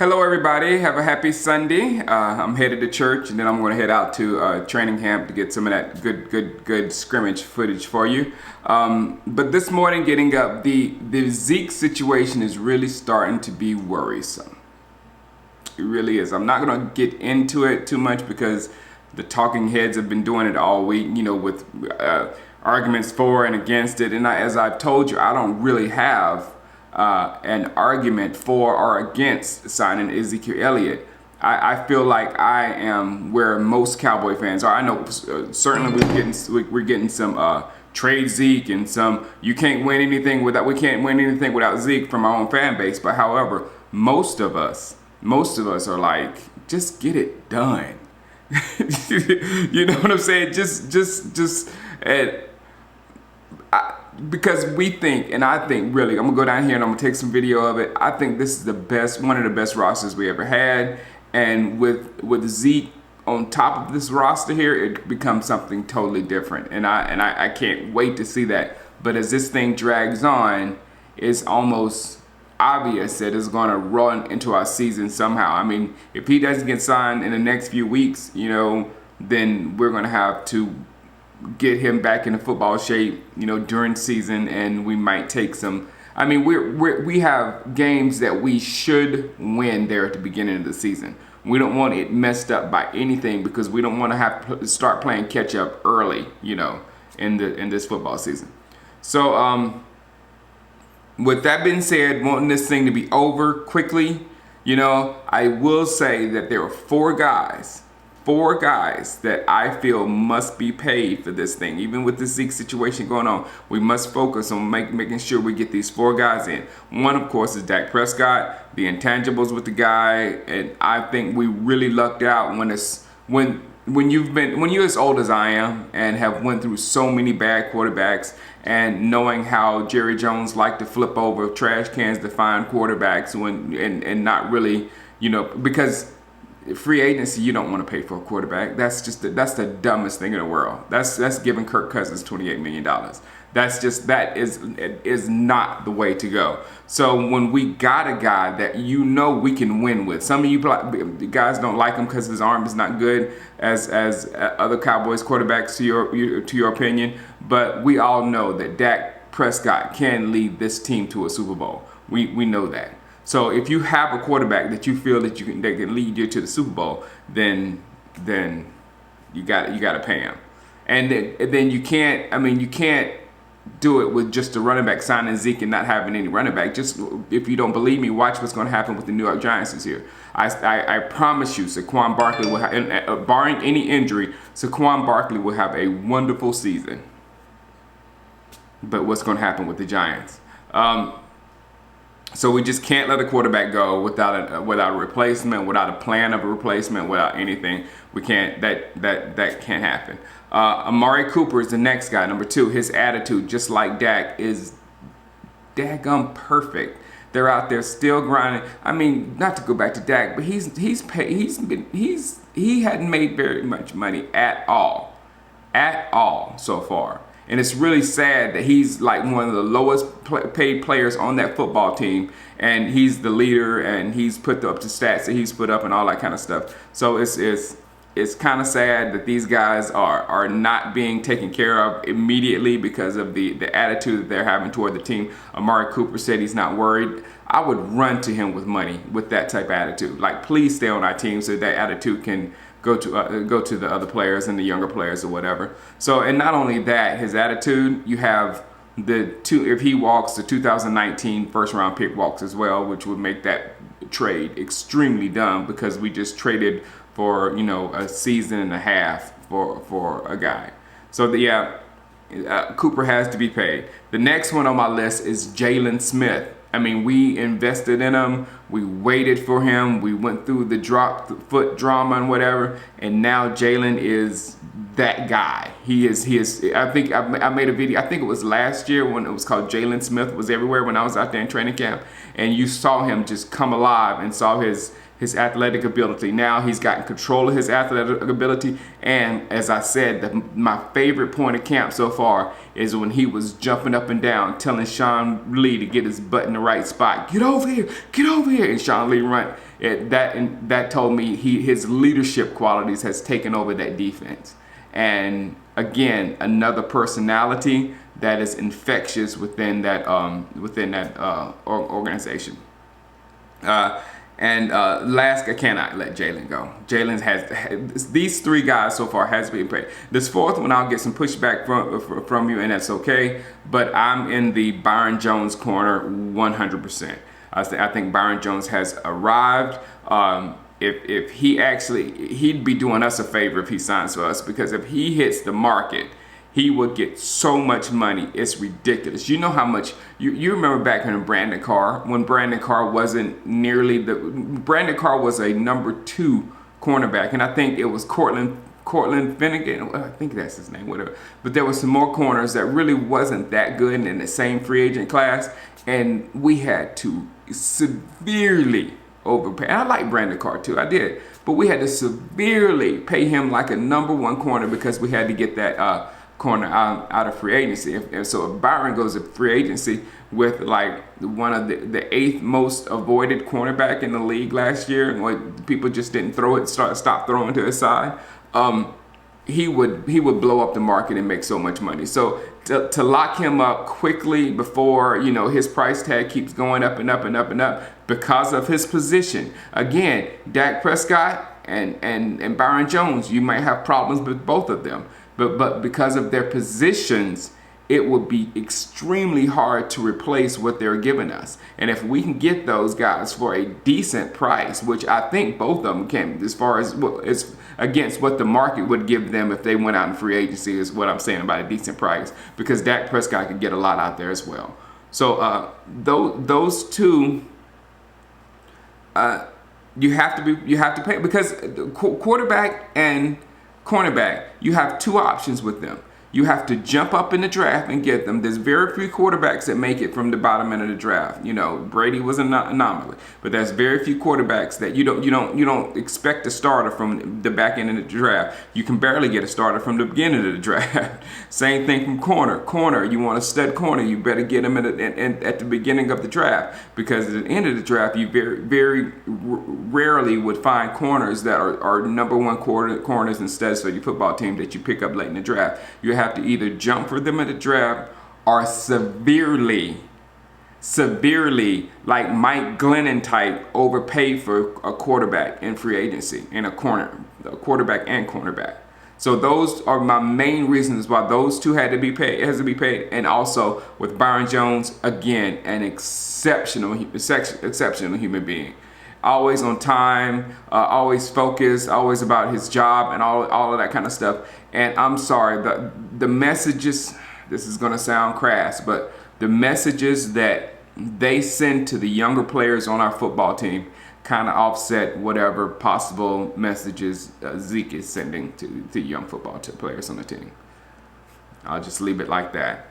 Hello everybody, have a happy Sunday. I'm headed to church and then I'm going to head out to training camp to get some of that good scrimmage footage for you. But this morning getting up, the Zeke situation is really starting to be worrisome. It really is. I'm not going to get into it too much because the talking heads have been doing it all week, with arguments for and against it. And as I've told you, I don't really have an argument for or against signing Ezekiel Elliott. I feel like I am where most Cowboy fans are. I know certainly we're getting some trade Zeke and some we can't win anything without Zeke from our own fan base. But however, most of us are like, just get it done. You know what I'm saying? Because we think, and I think really, I'm gonna go down here and I'm gonna take some video of it. I think this is one of the best rosters we ever had, and with Zeke on top of this roster here, it becomes something totally different. And I can't wait to see that. But as this thing drags on, it's almost obvious that it's gonna run into our season somehow. I mean, if he doesn't get signed in the next few weeks, then we're gonna have to get him back into football shape, during season, and we might take some. I mean, we have games that we should win there at the beginning of the season. We don't want it messed up by anything because we don't want to have to start playing catch up early, in this football season. So, with that being said, wanting this thing to be over quickly, I will say that there are four guys that I feel must be paid for this thing. Even with the Zeke situation going on, we must focus on making sure we get these four guys in. One, of course, is Dak Prescott, the intangibles with the guy, and I think we really lucked out when you're as old as I am and have went through so many bad quarterbacks, and knowing how Jerry Jones liked to flip over trash cans to find quarterbacks and not really, because free agency, you don't want to pay for a quarterback. That's the dumbest thing in the world. That's giving Kirk Cousins $28 million. That is not the way to go. So when we got a guy that we can win with, some of you guys don't like him because his arm is not good as other Cowboys quarterbacks to your opinion, but we all know that Dak Prescott can lead this team to a Super Bowl. We know that. So if you have a quarterback that you feel that can lead you to the Super Bowl, then you got to pay him. And then you can't do it with just a running back, signing Zeke and not having any running back. Just, if you don't believe me, watch what's going to happen with the New York Giants this year. I promise you, Saquon Barkley will have, barring any injury, Saquon Barkley will have a wonderful season. But what's going to happen with the Giants? So we just can't let a quarterback go without a replacement, without a plan of a replacement, without anything. We can't. That can't happen. Amari Cooper is the next guy, number 2. His attitude, just like Dak, is daggum perfect. They're out there still grinding. I mean, not to go back to Dak, but he hadn't made very much money at all so far. And it's really sad that he's like one of the lowest paid players on that football team, and he's the leader, and he's put up the stats that he's put up and all that kind of stuff. So it's kind of sad that these guys are not being taken care of immediately because of the attitude that they're having toward the team. Amari Cooper said he's not worried. I would run to him with money with that type of attitude. Like, please stay on our team so that attitude can go to the other players and the younger players or whatever. So, and not only that, his attitude, you have if he walks, the 2019 first round pick walks as well, which would make that trade extremely dumb because we just traded for a season and a half for a guy. So Cooper has to be paid. The next one on my list is Jalen Smith. I mean, we invested in him. We waited for him. We went through the drop foot drama and whatever. And now Jalen is that guy. He is. I think I made a video. I think it was last year when it was called Jalen Smith Was Everywhere when I was out there in training camp. and you saw him just come alive and saw his athletic ability. Now he's gotten control of his athletic ability, and as I said, my favorite point of camp so far is when he was jumping up and down, telling Sean Lee to get his butt in the right spot. Get over here, and Sean Lee run. That told me his leadership qualities has taken over that defense. And again, another personality that is infectious within that organization. Last, I cannot let Jalen go. Jalen has these three guys so far has been paid. This fourth one, I'll get some pushback from you, and that's okay. But I'm in the Byron Jones corner 100%. I think Byron Jones has arrived. If he'd be doing us a favor if he signs for us, because if he hits the market, he would get so much money. It's ridiculous. You know how much, you remember back when Brandon Carr wasn't nearly Brandon Carr was a number 2 cornerback, and I think it was Cortland Finnegan, I think that's his name, whatever. But there were some more corners that really wasn't that good in the same free agent class, and we had to severely overpay. And I like Brandon Carr too, I did. But we had to severely pay him like a number 1 corner because we had to get that corner out of free agency. So if Byron goes to free agency with like one of the 8th most avoided cornerback in the league last year, and people just didn't stop throwing to his side, he would blow up the market and make so much money. So to lock him up quickly before his price tag keeps going up and up and up and up because of his position. Again, Dak Prescott and Byron Jones, you might have problems with both of them, but because of their positions, it would be extremely hard to replace what they're giving us. And if we can get those guys for a decent price, which I think both of them can, as far as against what the market would give them if they went out in free agency, is what I'm saying about a decent price, because Dak Prescott could get a lot out there as well. So those two, you have to pay, because quarterback and cornerback, you have 2 options with them. You have to jump up in the draft and get them. There's very few quarterbacks that make it from the bottom end of the draft. Brady was an anomaly, but there's very few quarterbacks that you don't expect a starter from the back end of the draft. You can barely get a starter from the beginning of the draft. Same thing from corner. You want a stud corner, you better get him at the beginning of the draft, because at the end of the draft, you very rarely would find corners that are number 1 corners and studs for your football team that you pick up late in the draft. You have to either jump for them at the draft or severely, like Mike Glennon type, overpay for a quarterback in free agency, and a quarterback and cornerback. So those are my main reasons why those two has to be paid. And also with Byron Jones, again, an exceptional human being. Always on time, always focused, always about his job, and all of that kind of stuff. And I'm sorry, the messages, this is going to sound crass, but the messages that they send to the younger players on our football team kind of offset whatever possible messages Zeke is sending to young football players on the team. I'll just leave it like that.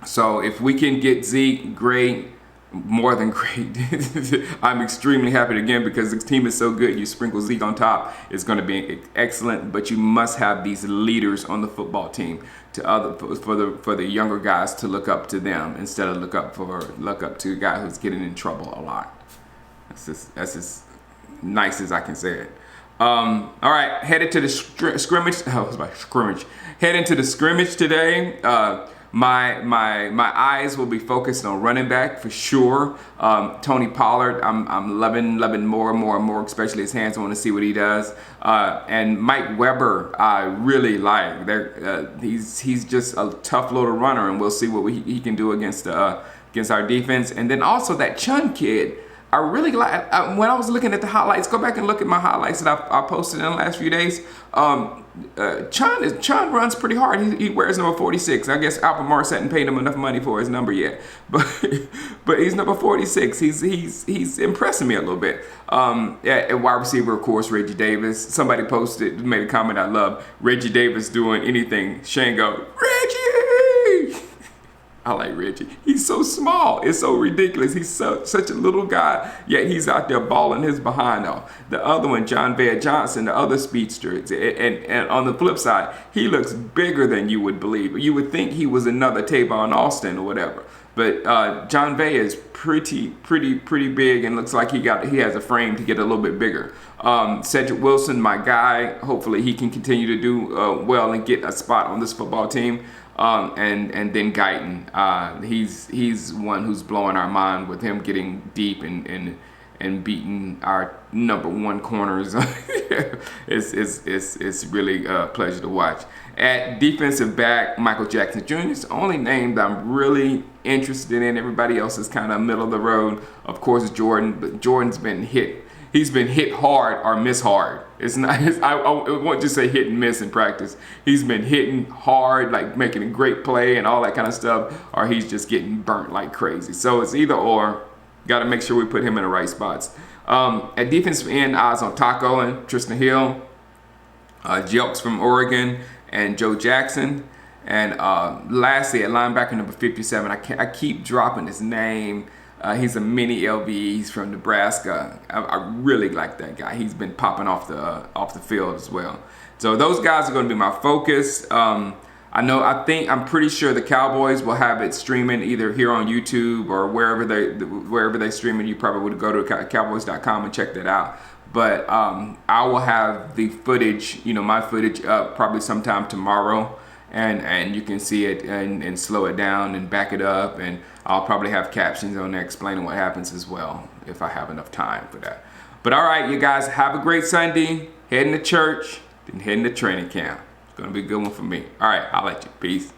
So if we can get Zeke, great. More than great. I'm extremely happy again, because the team is so good. You sprinkle Zeke on top, it's going to be excellent. But you must have these leaders on the football team for the younger guys to look up to them, instead of look up to a guy who's getting in trouble a lot. That's as nice as I can say it. All right, headed to the scrimmage. Heading to the scrimmage today. My eyes will be focused on running back for sure. Tony Pollard, I'm loving more and more, especially his hands. I want to see what he does. And Mike Weber, I really like. He's just a tough little runner, and we'll see what he can do against our defense. And then also that Chun kid, I really like. When I was looking at the highlights, go back and look at my highlights that I posted in the last few days. Chun runs pretty hard. He wears number 46. I guess Alvin Morris hadn't paid him enough money for his number yet, but he's number 46. He's impressing me a little bit. At wide receiver, of course, Reggie Davis. Somebody made a comment I love. Reggie Davis doing anything, Shane go, Reggie. I like Reggie. He's so small. It's so ridiculous. He's such a little guy, yet he's out there balling his behind off. The other one, John Vea Johnson, the other speedster, and on the flip side, he looks bigger than you would believe. You would think he was another Tavon Austin or whatever. But John Vea is pretty big, and looks like he has a frame to get a little bit bigger. Cedric Wilson, my guy. Hopefully he can continue to do well and get a spot on this football team. And then Guyton, he's one who's blowing our mind with him getting deep and beating our #1 corners. It's really a pleasure to watch. At defensive back, Michael Jackson Jr. is the only name that I'm really interested in. Everybody else is kind of middle of the road. Of course, Jordan, but Jordan's been hit. He's been hit hard or miss hard. It's not. I won't just say hit and miss in practice. He's been hitting hard, like making a great play and all that kind of stuff, or he's just getting burnt like crazy. So it's either or. Got to make sure we put him in the right spots. At defensive end, eyes on Taco and Tristan Hill, Jelks from Oregon, and Joe Jackson. And lastly, at linebacker number 57, I keep dropping his name. He's a mini LV. He's from Nebraska. I really like that guy. He's been popping off the field as well. So those guys are going to be my focus. I'm pretty sure the Cowboys will have it streaming either here on YouTube or wherever they stream it. You probably would go to cowboys.com and check that out. But I will have the footage, my footage up probably sometime tomorrow. And you can see it and slow it down and back it up, and I'll probably have captions on there explaining what happens as well if I have enough time for that. But all right, you guys, have a great Sunday. Heading to church, then heading to training camp. It's gonna be a good one for me. All right, I'll let you. Peace.